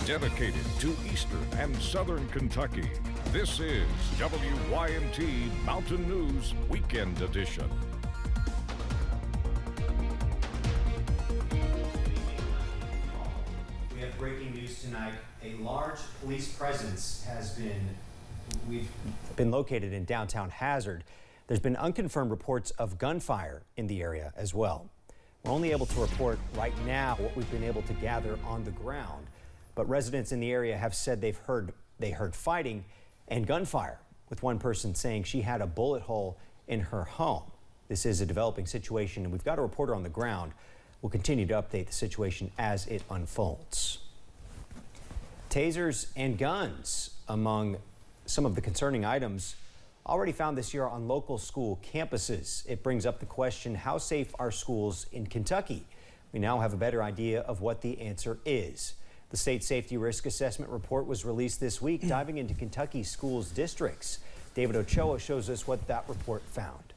dedicated to Eastern and Southern Kentucky. This is WYMT Mountain News Weekend Edition. We have breaking news tonight. A large police presence has been located in downtown Hazard. There's been unconfirmed reports of gunfire in the area as well. We're only able to report right now what we've been able to gather on the ground, but residents in the area have said they heard fighting and gunfire, with one person saying she had a bullet hole in her home. This is a developing situation, and we've got a reporter on the ground. We'll continue to update the situation as it unfolds. Tasers and guns among some of the concerning items already found this year on local school campuses. It brings up the question, how safe are schools in Kentucky? We now have a better idea of what the answer is. The State Safety Risk Assessment Report was released this week, diving into Kentucky schools districts. David Ochoa shows us what that report found.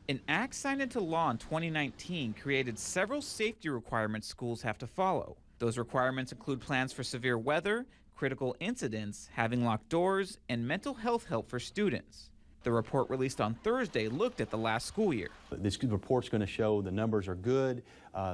An act signed into law in 2019 created several safety requirements schools have to follow. Those requirements include plans for severe weather, critical incidents, having locked doors, and mental health help for students. The report released on Thursday looked at the last school year. This report's going to show the numbers are good,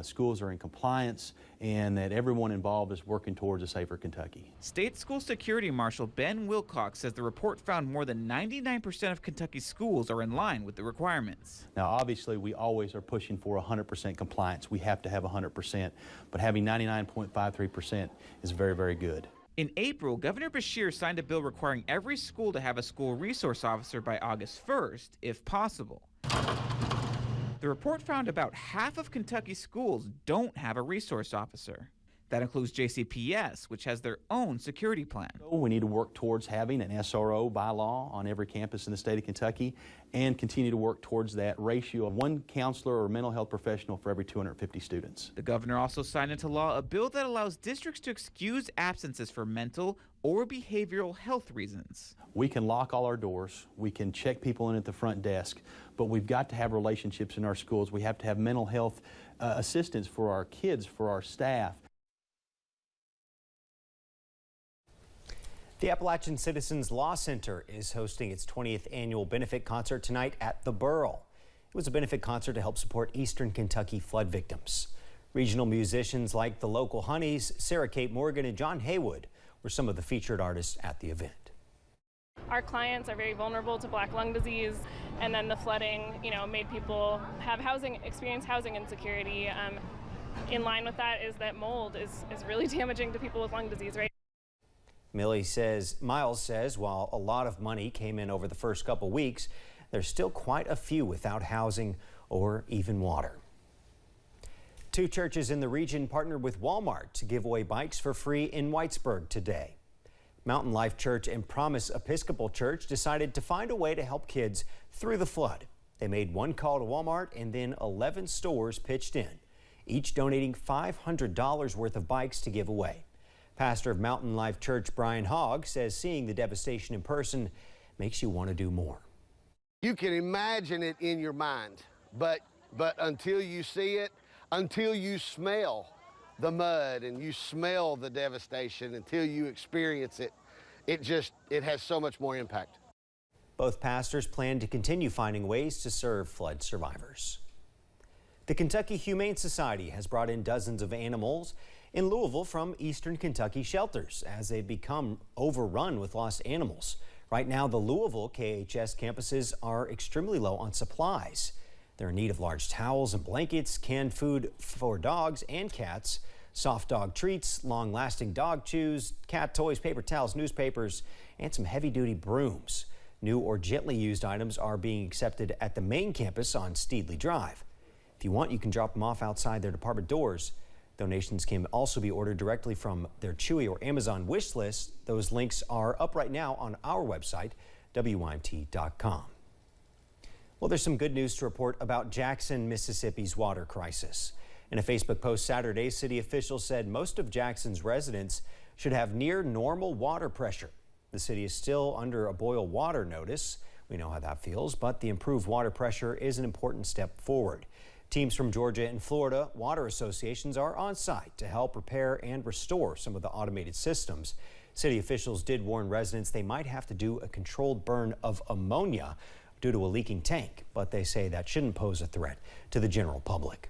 schools are in compliance, and that everyone involved is working towards a safer Kentucky. State School Security Marshal Ben Wilcox says the report found more than 99% of Kentucky schools are in line with the requirements. Now, obviously, we always are pushing for 100% compliance. We have to have 100%, but having 99.53% is very, very good. In April, Governor Beshear signed a bill requiring every school to have a school resource officer by August 1st, if possible. The report found about half of Kentucky schools don't have a resource officer. That includes JCPS, which has their own security plan. We need to work towards having an SRO by law on every campus in the state of Kentucky and continue to work towards that ratio of one counselor or mental health professional for every 250 students. The governor also signed into law a bill that allows districts to excuse absences for mental or behavioral health reasons. We can lock all our doors, we can check people in at the front desk, but we've got to have relationships in our schools. We have to have mental health assistance for our kids, for our staff. The Appalachian Citizens Law Center is hosting its 20th annual benefit concert tonight at the Burl. It was a benefit concert to help support Eastern Kentucky flood victims. Regional musicians like the local Honeys, Sarah Kate Morgan, and John Haywood were some of the featured artists at the event. Our clients are very vulnerable to black lung disease, and then the flooding, made people have experience housing insecurity. In line with that is that mold is really damaging to people with lung disease, right? Miles says while a lot of money came in over the first couple weeks, there's still quite a few without housing or even water. Two churches in the region partnered with Walmart to give away bikes for free in Whitesburg today. Mountain Life Church and Promise Episcopal Church decided to find a way to help kids through the flood. They made one call to Walmart and then 11 stores pitched in, each donating $500 worth of bikes to give away. Pastor of Mountain Life Church, Brian Hogg, says seeing the devastation in person makes you want to do more. You can imagine it in your mind, but until you see it, until you smell the mud and you smell the devastation, until you experience it, it has so much more impact. Both pastors plan to continue finding ways to serve flood survivors. The Kentucky Humane Society has brought in dozens of animals in Louisville from Eastern Kentucky shelters as they become overrun with lost animals. Right now, the Louisville KHS campuses are extremely low on supplies. They're in need of large towels and blankets, canned food for dogs and cats, soft dog treats, long-lasting dog chews, cat toys, paper towels, newspapers, and some heavy-duty brooms. New or gently used items are being accepted at the main campus on Steedley Drive. If you want, you can drop them off outside their department doors. Donations can also be ordered directly from their Chewy or Amazon wish list. Those links are up right now on our website, WYMT.com. Well, there's some good news to report about Jackson, Mississippi's water crisis. In a Facebook post Saturday, city officials said most of Jackson's residents should have near normal water pressure. The city is still under a boil water notice. We know how that feels, but the improved water pressure is an important step forward. Teams from Georgia and Florida water associations are on site to help repair and restore some of the automated systems. City officials did warn residents they might have to do a controlled burn of ammonia due to a leaking tank, but they say that shouldn't pose a threat to the general public.